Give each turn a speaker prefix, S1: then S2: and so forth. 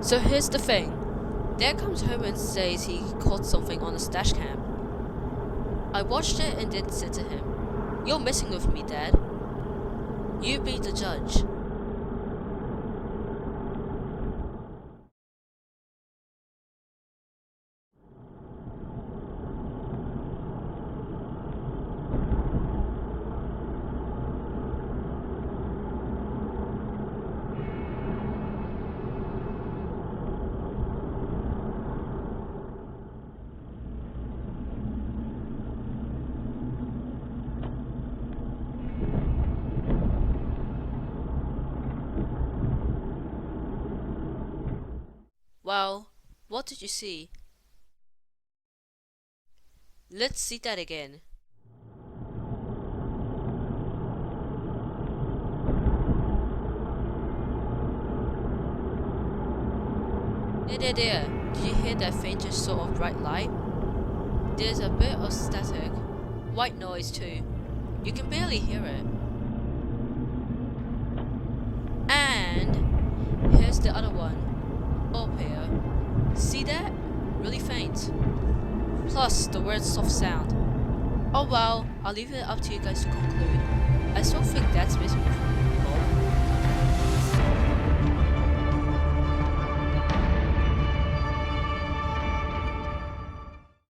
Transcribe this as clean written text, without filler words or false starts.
S1: So here's the thing. Dad comes home and says he caught something on his dash cam. I watched it and then said to him, "You're messing with me, Dad. You be the judge." Well, what did you see? Let's see that again. There. Did you hear that faint sort of bright light? There's a bit of static. White noise too. You can barely hear it. And here's the other one. Up here. See that? Really faint. Plus the weird soft sound. Oh well, I'll leave it up to you guys to conclude.